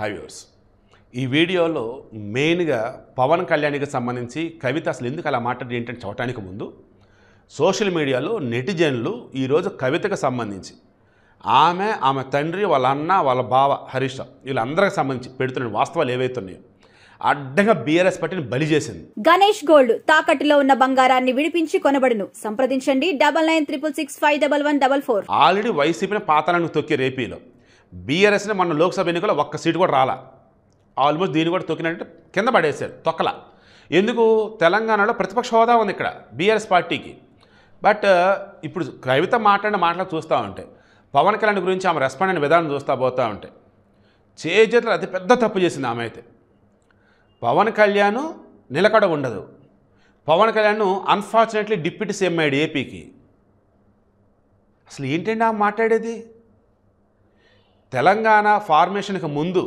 Hi viewers, ఈ వీడియోలో మెయిన్గా పవన్ కళ్యాణ్కి సంబంధించి కవిత అసలు ఎందుకు అలా మాట్లాడి ఏంటంటే చూడటానికి ముందు సోషల్ మీడియాలో నెటిజన్లు ఈరోజు కవితకు సంబంధించి ఆమె తండ్రి, వాళ్ళ అన్న, వాళ్ళ బావ హరీష్ వీళ్ళందరికి సంబంధించి పెడుతున్న వాస్తవాలు ఏవైతున్నాయో అడ్డంగా బీఆర్ఎస్ పార్టీని బలి చేసింది. గణేష్ గోల్డ్ తాకట్టులో ఉన్న బంగారాన్ని విడిపించి కొనబడును. సంప్రదించండి 9966661144. ఆల్రెడీ వైసీపీని పాతాలను తొక్కి రేపీలో బీఆర్ఎస్ని మన లోక్సభ ఎన్నికల్లో ఒక్క సీటు కూడా రాలా. ఆల్మోస్ట్ దీన్ని కూడా తొక్కినట్టు కింద పడేశారు, తొక్కల. ఎందుకు? తెలంగాణలో ప్రతిపక్ష హోదా ఉంది ఇక్కడ బీఆర్ఎస్ పార్టీకి. బట్ ఇప్పుడు కవిత మాట్లాడిన మాటలు చూస్తూ ఉంటే, పవన్ కళ్యాణ్ గురించి ఆమె రెస్పాండ్ అయిన విధానం చూస్తూ పోతూ ఉంటే చేతులు అతి పెద్ద తప్పు చేసింది ఆమె అయితే. పవన్ కళ్యాణ్ నిలకడ ఉండదు. Pawan Kalyan unfortunately deputy CM అయ్యాడు ఏపీకి. అసలు ఏంటండి ఆమె మాట్లాడేది? తెలంగాణ ఫార్మేషన్కి ముందు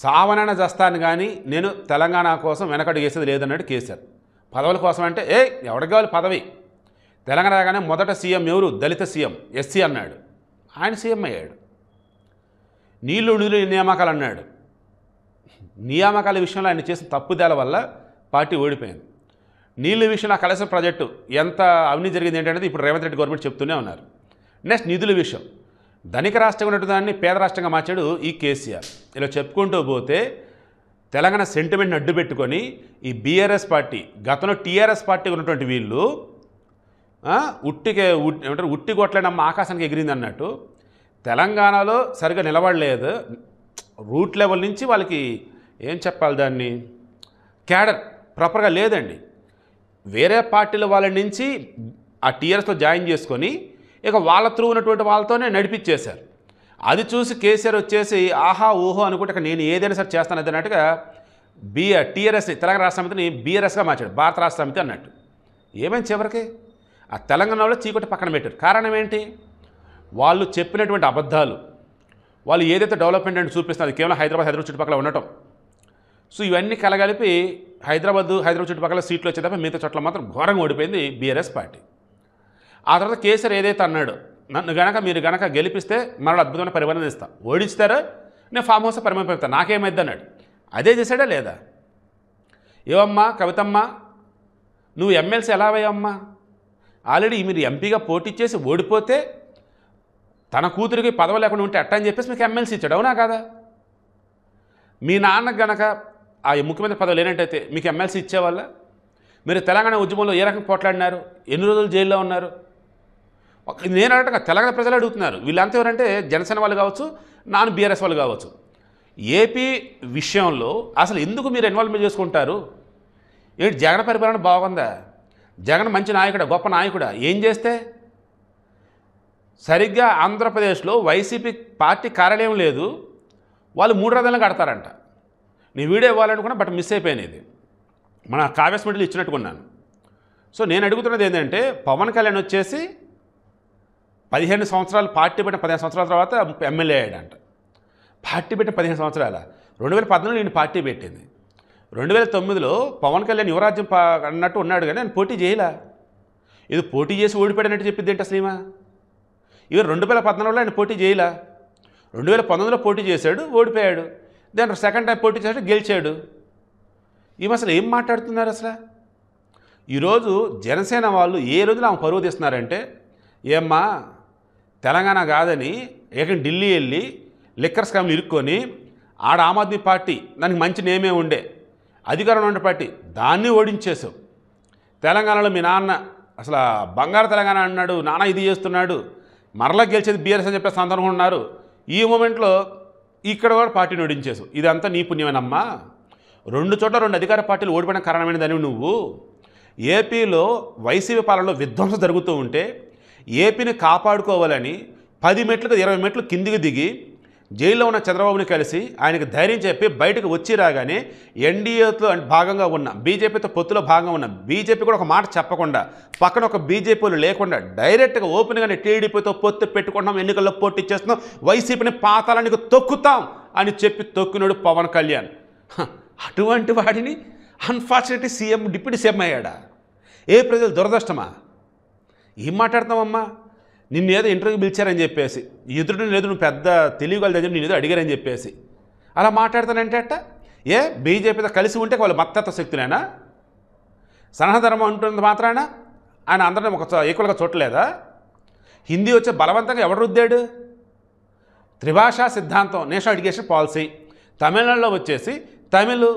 సావనైనా చేస్తాను కానీ నేను తెలంగాణ కోసం వెనకడుగు వేసేది లేదన్నాడు కేసీఆర్. పదవుల కోసం అంటే ఎవరికి కావాలి పదవి? తెలంగాణ రాగానే మొదట సీఎం ఎవరు? దళిత సీఎం, ఎస్సీ అన్నాడు. ఆయన సీఎం అయ్యాడు. నీళ్లు నియామకాలు అన్నాడు. నియామకాల విషయంలో ఆయన చేసిన తప్పుదల వల్ల పార్టీ ఓడిపోయింది. నీళ్ళ విషయంలో కలెక్షన్ ప్రాజెక్టు ఎంత అవినీతి జరిగింది ఏంటనేది ఇప్పుడు రేవంత్ రెడ్డి గవర్నమెంట్ చెప్తూనే ఉన్నారు. నెక్స్ట్ నిధుల విషయం, ధనిక రాష్ట్రంగా ఉన్నట్టు దాన్ని పేద రాష్ట్రంగా మార్చాడు ఈ కేసీఆర్. ఇలా చెప్పుకుంటూ పోతే తెలంగాణ సెంటిమెంట్ని అడ్డు పెట్టుకొని ఈ బీఆర్ఎస్ పార్టీ, గతంలో టీఆర్ఎస్ పార్టీ ఉన్నటువంటి వీళ్ళు ఉట్టి కొట్లనమ్మ ఆకాశానికి ఎగిరింది అన్నట్టు తెలంగాణలో సరిగ్గా నిలబడలేదు. రూట్ లెవెల్ నుంచి వాళ్ళకి ఏం చెప్పాలి, దాన్ని క్యాడర్ ప్రాపర్గా లేదండి. వేరే పార్టీల వాళ్ళ నుంచి ఆ టీఆర్ఎస్లో జాయిన్ చేసుకొని ఇక వాళ్ళ త్రూ ఉన్నటువంటి వాళ్ళతోనే నడిపించేశారు. అది చూసి కేసీఆర్ వచ్చేసి ఆహా ఊహో అనుకుంటే ఇక నేను ఏదైనా సరే చేస్తాను అన్నట్టుగా టీఆర్ఎస్ తెలంగాణ రాష్ట్ర సమితిని బీఆర్ఎస్గా మార్చాడు, భారత రాష్ట్ర సమితి అన్నట్టు. ఏమైంది చివరికి? ఆ తెలంగాణలో చీకటి పక్కన పెట్టారు. కారణం ఏంటి? వాళ్ళు చెప్పినటువంటి అబద్ధాలు, వాళ్ళు ఏదైతే డెవలప్మెంట్ అని చూపిస్తున్నారు కేవలం హైదరాబాద్ చుట్టుపక్కల ఉండటం. సో ఇవన్నీ కలగలిపి హైదరాబాద్ చుట్టుపక్కల సీట్లు వచ్చే తప్ప మిగతా చోట్ల మాత్రం ఘోరంగా ఓడిపోయింది బీఆర్ఎస్ పార్టీ. ఆ తర్వాత కేసీఆర్ ఏదైతే అన్నాడు, మీరు గనక గెలిపిస్తే మరో అద్భుతమైన పరిపాలన ఇస్తాను, ఓడిస్తారో నేను ఫామ్ హౌస్ పరిమితం నాకేమైద్ది అన్నాడు. అదే చేశాడా లేదా? ఏవమ్మా కవితమ్మ, నువ్వు ఎమ్మెల్సీ ఎలా అయ్యావమ్మా? ఆల్రెడీ మీరు ఎంపీగా పోటీ చేసి ఓడిపోతే తన కూతురికి పదవి లేకుండా ఉంటే అట్టని చెప్పేసి మీకు ఎమ్మెల్సీ ఇచ్చాడు, అవునా కాదా? మీ నాన్నకు గనక ఆ ముఖ్యమంత్రి పదవి లేనట్టయితే మీకు ఎమ్మెల్సీ ఇచ్చేవాళ్ళ? మీరు తెలంగాణ ఉద్యమంలో ఏ రకంగా పోట్లాడినారు? ఎన్ని రోజులు జైల్లో ఉన్నారు? నేను అడగట తెలంగాణ ప్రజలు అడుగుతున్నారు. వీళ్ళంతా ఎవరంటే జనసేన వాళ్ళు కావచ్చు, నాన్ బీఆర్ఎస్ వాళ్ళు కావచ్చు. ఏపీ విషయంలో అసలు ఎందుకు మీరు ఇన్వాల్వ్మెంట్ చేసుకుంటారు? ఏంటి జగన్ పరిపాలన బాగుందా? జగన్ మంచి నాయకుడా, గొప్ప నాయకుడా? ఏం చేస్తే? సరిగ్గా ఆంధ్రప్రదేశ్లో వైసీపీ పార్టీ కార్యాలయం లేదు, వాళ్ళు 3 రథాలను కడతారంట. నీ వీడియో ఇవ్వాలనుకున్నా బట్ మిస్ అయిపోయింది. ఇది మన కావ్యస్ మెడల్ ఇచ్చినట్టుకున్నాను. సో నేను అడుగుతున్నది ఏంటంటే, పవన్ కళ్యాణ్ వచ్చేసి 15 సంవత్సరాలు పార్టీ పెట్టిన 15 సంవత్సరాల తర్వాత ఎమ్మెల్యే అయ్యాడంట. పార్టీ పెట్టిన 15 సంవత్సరాల 2014 నేను పార్టీ పెట్టింది. 2009లో పవన్ కళ్యాణ్ యువరాజ్యం అన్నట్టు ఉన్నాడు కానీ ఆయన పోటీ చేయలే. ఇది పోటీ చేసి ఓడిపోయాడన్నట్టు చెప్పింది ఏంటి అసలు ఈమె? ఇవి 2014లో ఆయన పోటీ చేయలే. 2019లో పోటీ చేశాడు, ఓడిపోయాడు. దాని సెకండ్ టైం పోటీ చేశాడు, గెలిచాడు. ఈమె అసలు ఏం మాట్లాడుతున్నారు అసలు? ఈరోజు జనసేన వాళ్ళు ఏ రోజులో ఆమె పరువు తీస్తున్నారంటే, ఏమ్మా తెలంగాణ కాదని ఏకంగా ఢిల్లీ వెళ్ళి లిక్కర్ స్కామ్లు ఇరుక్కొని ఆడ ఆమ్ ఆద్మీ పార్టీ దానికి మంచి నేమే ఉండే అధికారంలో ఉన్న పార్టీ దాన్ని ఓడించేసావు. తెలంగాణలో మీ నాన్న అసలు బంగారు తెలంగాణ అన్నాడు, నాన్న ఇది చేస్తున్నాడు, మరలా గెలిచేది బీఆర్ఎస్ అని చెప్పేసి అందరూ ఉన్నారు. ఈ మూమెంట్లో ఇక్కడ కూడా పార్టీని ఓడించేసావు. ఇదంతా నీ పుణ్యమేనమ్మా. 2 చోట్ల 2 అధికార పార్టీలు ఓడిపోయిన కారణమైనదని నువ్వు. ఏపీలో వైసీపీ పాలనలో విధ్వంసం జరుగుతూ ఉంటే ఏపీని కాపాడుకోవాలని 10 మెట్లకు 20 మెట్లు కిందికి దిగి జైల్లో ఉన్న చంద్రబాబుని కలిసి ఆయనకు ధైర్యం చెప్పి బయటకు వచ్చి రాగానే ఎన్డీఏతో భాగంగా ఉన్న బీజేపీతో పొత్తులో భాగంగా ఉన్న బీజేపీ కూడా ఒక మాట చెప్పకుండా, పక్కన ఒక బీజేపీలు లేకుండా డైరెక్ట్గా ఓపెన్గానే టీడీపీతో పొత్తు పెట్టుకుంటాం, ఎన్నికల్లో పోటీ చేస్తున్నాం, వైసీపీని పాతాళానికి తొక్కుతాం అని చెప్పి తొక్కినాడు పవన్ కళ్యాణ్. అటువంటి వాడిని అన్ఫార్చునేట్లీ డిప్యూటీ సీఎం అయ్యాడా? ఏ ప్రజలు దురదృష్టమా? ఏం మాట్లాడుతామమ్మా? నిన్నేదో ఇంటర్వ్యూకి పిలిచారని చెప్పేసి, ఎదురు లేదు నువ్వు పెద్ద తెలియగల దగ్గర నేను ఏదో అడిగారని చెప్పేసి అలా మాట్లాడతానంటే అట్ట ఏ బీజేపీతో కలిసి ఉంటే వాళ్ళు మత్తత్వ శక్తులేనా? సనాతన ఉంటుంది మాత్రాన ఆయన అందరినీ ఒక ఈక్వల్గా చూడలేదా? హిందీ వచ్చే బలవంతంగా ఎవడు రుద్దాడు? త్రిభాషా సిద్ధాంతం, నేషనల్ ఎడ్యుకేషన్ పాలసీ. తమిళనాడులో వచ్చేసి తమిళ్,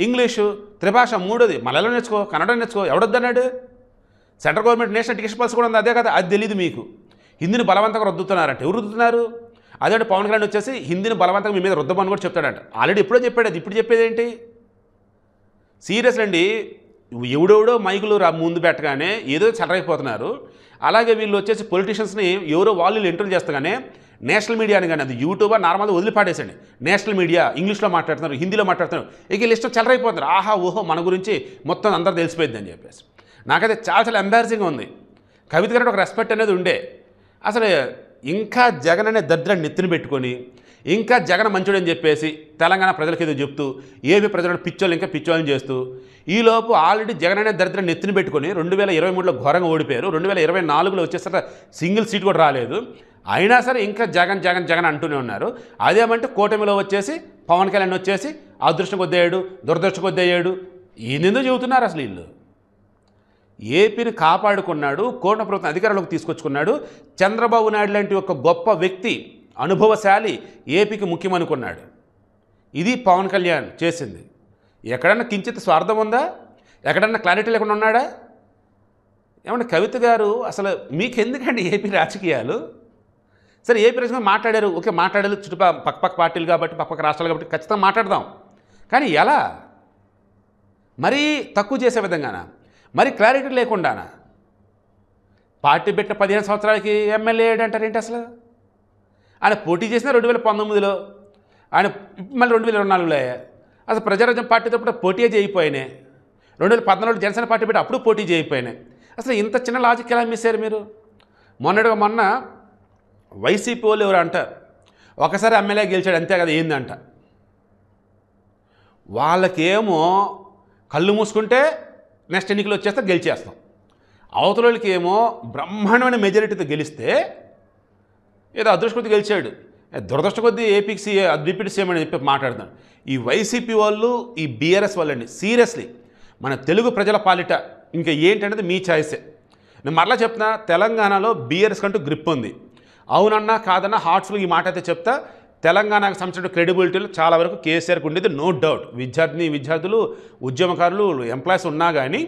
ఇంగ్లీషు, త్రిభాష మూడోది. మలయాళం నేర్చుకో, కన్నడ నేర్చుకో, ఎవడొద్దన్నాడు? Central government national education policy కూడా ఉంది, అదే కదా. అది తెలియదు మీకు. హిందీని బలవంతంగా రుద్దుతున్నారంటే ఎవరు రుద్దుతున్నారు? అదే పవన్ కళ్యాణ్ వచ్చేసి హిందీని బలవంతంగా మీ మీద రుద్దమని కూడా చెప్తాడంట. ఆల్రెడీ ఎప్పుడో చెప్పాడు, అది ఇప్పుడు చెప్పేది ఏంటి? సీరియస్ అండి. ఎవడెవడో మైకులు ముందు పెట్టగానే ఏదో చెలరైపోతున్నారు. అలాగే వీళ్ళు వచ్చేసి పొలిటీషియన్స్ని ఎవరో వాళ్ళు ఇంటర్వ్యూ చేస్తగానే నేషనల్ మీడియాని కానీ అది యూట్యూబర్ నార్మల్గా వదిలిపాడేసండి. నేషనల్ మీడియా ఇంగ్లీష్లో మాట్లాడుతున్నారు, హిందీలో మాట్లాడుతున్నారు, ఇక వీళ్ళు ఇష్టం చెలరైపోతున్నారు. ఆహా ఓహో మన గురించి మొత్తం అందరూ తెలిసిపోయింది అని చెప్పేసి. నాకైతే చాలా చాలా ఎంబారసింగ్గా ఉంది. కవిత గారికి ఒక రెస్పెక్ట్ అనేది ఉండే. అసలు ఇంకా జగన్ అనే దరిద్రాన్ని నెత్తిన పెట్టుకొని ఇంకా జగన్ మంచుడని చెప్పేసి తెలంగాణ ప్రజలకి ఏదో చెప్తూ ఏపీ ప్రజలను పిచ్చోళ్ళు ఇంకా పిచ్చోళ్ళని చేస్తూ ఈలోపు ఆల్రెడీ జగన్ అనే దరిద్రాన్ని నెత్తిన పెట్టుకొని 2023లో ఘోరంగా ఓడిపోయారు. 2024లో వచ్చేసరికి సింగిల్ సీట్ కూడా రాలేదు. అయినా సరే ఇంకా జగన్ జగన్ జగన్ అంటూనే ఉన్నారు. అదేమంటే కూటమిలో వచ్చేసి పవన్ కళ్యాణ్ వచ్చేసి అదృష్టం కొద్దయ్యాడు, దురదృష్టం కొద్దయ్యాడు. ఈయనెందుకు చెబుతున్నారు అసలు వీళ్ళు? ఏపీని కాపాడుకున్నాడు, కూటమి ప్రభుత్వం అధికారంలోకి తీసుకొచ్చుకున్నాడు. చంద్రబాబు నాయుడు లాంటి ఒక గొప్ప వ్యక్తి, అనుభవశాలి ఏపీకి ముఖ్యమనుకున్నాడు. ఇది పవన్ కళ్యాణ్ చేసింది. ఎక్కడన్నా కించిత్ స్వార్థం ఉందా? ఎక్కడన్నా క్లారిటీ లేకుండా ఉన్నాడా? ఏమంటే కవిత గారు అసలు మీకెందుకండి ఏపీ రాజకీయాలు? సరే ఏపీ రాజకీయాలు మాట్లాడారు, ఓకే మాట్లాడారు, పక్కపక్క పార్టీలు కాబట్టి పక్కపక్క రాష్ట్రాలు కాబట్టి ఖచ్చితంగా మాట్లాడదాం. కానీ ఎలా? మరీ తక్కువ చేసే విధంగానా? మరి క్లారిటీ లేకుండానా? పార్టీ పెట్టిన 15 సంవత్సరాలకి ఎమ్మెల్యే అంటారేంటి అసలు? ఆయన పోటీ చేసిన 2019లో, ఆయన మళ్ళీ 2024లో. అసలు ప్రజారాజ్యం పార్టీతో కూడా పోటీ చేయకపోయినాయి. 2014లో జనసేన పార్టీ పెట్టి అప్పుడు పోటీ చేయకపోయినాయి. అసలు ఇంత చిన్న లాజిక్ ఎలా మిస్ అయ్యారు మీరు? మొన్న వైసీపీ వాళ్ళు ఎవరు అంటారు ఒకసారి ఎమ్మెల్యే గెలిచాడు అంతే కదా ఏందంట. వాళ్ళకేమో కళ్ళు మూసుకుంటే నెక్స్ట్ ఎన్నికలు వచ్చేస్తే గెలిచేస్తాం. అవతలకి ఏమో బ్రహ్మాండమైన మెజారిటీతో గెలిస్తే ఏదో అదృష్ట కొద్ది గెలిచాడు, దురదృష్ట కొద్దీ ఏపీకి డిప్యూటీ సీఎం అని చెప్పి మాట్లాడుతున్నాడు. ఈ వైసీపీ వాళ్ళు, ఈ బీఆర్ఎస్ వాళ్ళండి సీరియస్లీ మన తెలుగు ప్రజల పాలిట ఇంకా ఏంటనేది మీ ఛాయిసే. నేను మరలా చెప్తున్నా, తెలంగాణలో బీఆర్ఎస్ కంటూ గ్రిప్ ఉంది. అవునన్నా కాదన్నా హార్ట్ఫుల్ ఈ మాట అయితే చెప్తా. తెలంగాణకు సంబంధించిన క్రెడిబిలిటీలో చాలా వరకు కేసీఆర్కి ఉండేది నో డౌట్. విద్యార్థులు, ఉద్యమకారులు, ఎంప్లాయీస్ ఉన్నా కానీ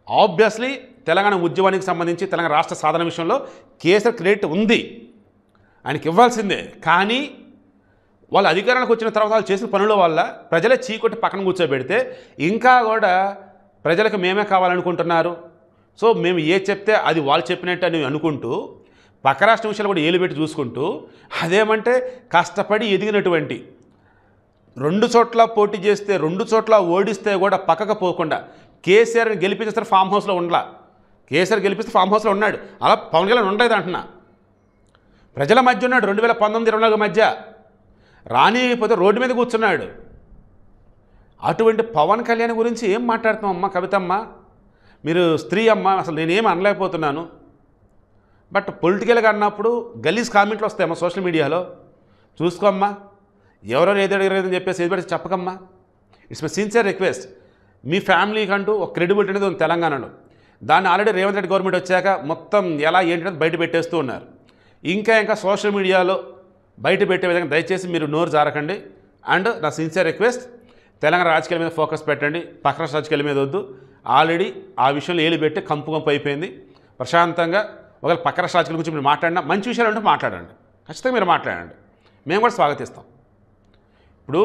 ఆబ్వియస్లీ తెలంగాణ ఉద్యమానికి సంబంధించి తెలంగాణ రాష్ట్ర సాధన విషయంలో కేసీఆర్ క్రెడిట్ ఉంది, ఆయనకి ఇవ్వాల్సిందే. కానీ వాళ్ళు అధికారానికి వచ్చిన తర్వాత వాళ్ళు చేసిన పనుల వల్ల ప్రజలే చీకొట్టి పక్కన కూర్చోబెడితే ఇంకా కూడా ప్రజలకు మేమే కావాలనుకుంటున్నారు, సో మేము ఏ చెప్తే అది వాళ్ళు చెప్పినట్టు అని అనుకుంటూ పక్క రాష్ట్ర విషయాలు కూడా ఏలు పెట్టి చూసుకుంటూ అదేమంటే కష్టపడి ఎదిగినటువంటి 2 చోట్ల పోటీ చేస్తే 2 చోట్ల ఓడిస్తే కూడా పక్కకు పోకుండా కేసీఆర్ని గెలిపించేస్తారు ఫామ్ హౌస్లో ఉండలా. కేసీఆర్ గెలిపిస్తే ఫామ్ హౌస్లో ఉన్నాడు, అలా పవన్ కళ్యాణ్ ఉండలేదు అంటున్నా. ప్రజల మధ్య ఉన్నాడు 2019-24 మధ్య, రానిపోతే రోడ్డు మీద కూర్చున్నాడు. అటువంటి పవన్ కళ్యాణ్ గురించి ఏం మాట్లాడుతున్నాం అమ్మ కవితమ్మ? మీరు స్త్రీ అమ్మ, అసలు నేనేం అనలేకపోతున్నాను. బట్ పొలిటికల్గా అన్నప్పుడు గలీజ్ కామెంట్లు వస్తాయమ్మా సోషల్ మీడియాలో, చూసుకోమ్మా. ఎవరెవరు ఏది అడిగారని చెప్పేసి ఏది పెడితే చెప్పకమ్మా. It's my sincere request. మీ ఫ్యామిలీకి అంటూ ఒక క్రెడిబిలిటీ అనేది ఉంది తెలంగాణలో. దాన్ని ఆల్రెడీ రేవంత్ రెడ్డి గవర్నమెంట్ వచ్చాక మొత్తం ఎలా ఏంటనేది బయట పెట్టేస్తూ ఉన్నారు. ఇంకా సోషల్ మీడియాలో బయట పెట్టే విధంగా దయచేసి మీరు నోరు జారకండి. అండ్ నా సిన్సియర్ రిక్వెస్ట్, తెలంగాణ రాజకీయాల మీద ఫోకస్ పెట్టండి, పక్క రాష్ట్ర రాజకీయాల మీద వద్దు. ఆల్రెడీ ఆ విషయంలో ఏలు పెట్టి కంపు అయిపోయింది. ప్రశాంతంగా ఒకవేళ పక్క రాష్ట్ర రాజకీయాల గురించి మీరు మాట్లాడినా మంచి విషయాలు అంటే మాట్లాడండి, ఖచ్చితంగా మీరు మాట్లాడండి, మేము కూడా స్వాగతిస్తాం. ఇప్పుడు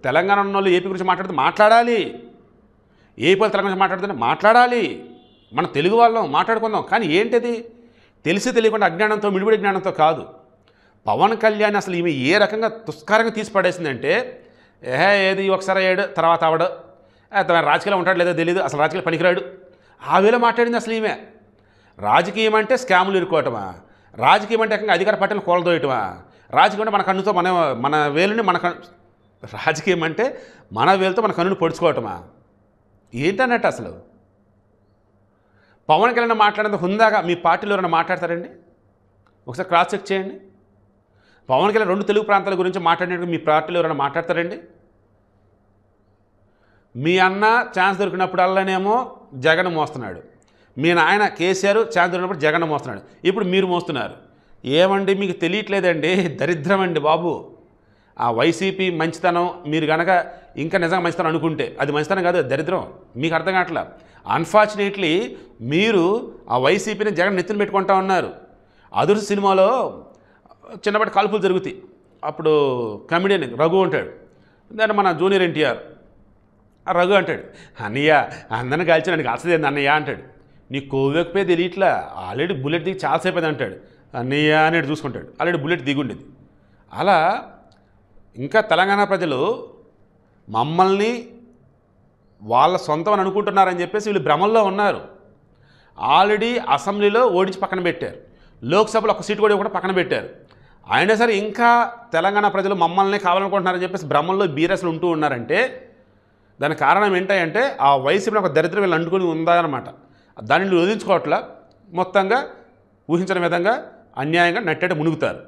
తెలంగాణ ఉన్న వాళ్ళు ఏపీ గురించి మాట్లాడితే మాట్లాడాలి, ఏపీ వాళ్ళు తెలంగాణ గురించి మాట్లాడితే మాట్లాడాలి, మన తెలుగు వాళ్ళం మాట్లాడుకుందాం. కానీ ఏంటిది తెలిసి తెలియకుండా అజ్ఞానంతో మిడిమిడి జ్ఞానంతో కాదు. పవన్ కళ్యాణ్ అసలు ఈమె ఏ రకంగా దుష్కారంగా తీసి పడేసిందంటే ఏది ఒకసారి అయ్యాడు తర్వాత అవడు, తన రాజకీయాలు ఉంటాడు లేదో తెలియదు, అసలు రాజకీయాలు పనికిరాడు, ఆ వేలో మాట్లాడింది. అసలు ఈమె రాజకీయం అంటే స్కాములు ఇరుకోవటమా? రాజకీయం అంటే ఏకంగా అధికార పార్టీలను కూలదోయటమా? రాజకీయం అంటే మన కన్నుతో మన వేలుని రాజకీయం అంటే మన వేలుతో మన కన్నుని పొడుచుకోవటమా? ఏంటన్నట్టు అసలు పవన్ కళ్యాణ్ మాట్లాడేందుకు హుందాగా మీ పార్టీలో ఎవరైనా మాట్లాడతారండి? ఒకసారి క్రాస్ చెక్ చేయండి. పవన్ కళ్యాణ్ 2 తెలుగు ప్రాంతాల గురించి మాట్లాడినట్టు మీ పార్టీలో ఎవరైనా మాట్లాడతారండి? మీ అన్న ఛాన్స్ దొరికినప్పుడల్లానేమో జగన్ మోస్తున్నాడు, మీ నాయన కేసీఆర్ ఛాన్స్ దొరికినప్పుడు జగన్ మోస్తున్నాడు, ఇప్పుడు మీరు మోస్తున్నారు. ఏమండి మీకు తెలియట్లేదండి, దరిద్రం అండి బాబు. ఆ వైసీపీ మంచితనం మీరు కనుక ఇంకా నిజంగా మంచితనం అనుకుంటే అది మంచితనం కాదు, దరిద్రం. మీకు అర్థం కావట్లా. అన్ఫార్చునేట్లీ మీరు ఆ వైసీపీని జగన్ నెత్తిన పెట్టుకుంటా ఉన్నారు. అదుర్స్ సినిమాలో చిన్నపాటి కాల్పులు జరుగుతాయి. అప్పుడు కమెడియన్ రఘు అంటాడు, దాన్ని మన జూనియర్ ఎన్టీఆర్ ఆ రఘు అంటాడు, అన్నయ్య అందరిని కాల్చి నన్ను కాల్చలేదు అన్నయ్య అంటాడు. నీ కోవ్వకపోయి తెలియట్లా, ఆల్రెడీ బుల్లెట్ దిగి చాలాసేపు అయింది అంటాడు. అన్నయ్య అనేది చూసుకుంటాడు, ఆల్రెడీ బుల్లెట్ దిగుండేది. అలా ఇంకా తెలంగాణ ప్రజలు మమ్మల్ని వాళ్ళ సొంతం అని అనుకుంటున్నారని చెప్పేసి వీళ్ళు భ్రమల్లో ఉన్నారు. ఆల్రెడీ అసెంబ్లీలో ఓడించి పక్కన పెట్టారు, లోక్సభలో ఒక సీటు కూడా పక్కన పెట్టారు. అయినా సరే ఇంకా తెలంగాణ ప్రజలు మమ్మల్ని కావాలనుకుంటున్నారని చెప్పేసి భ్రమంలో బీరస్లు ఉంటూ ఉన్నారంటే దానికి కారణం ఏంటంటే ఆ వైసీపీని ఒక దరిద్రం వీళ్ళు అంటుకొని ఉందన్నమాట. దానిని వదిలించుకోవట్లా, మొత్తంగా ఊహించిన విధంగా అన్యాయంగా నట్టేట మునుగుతారు.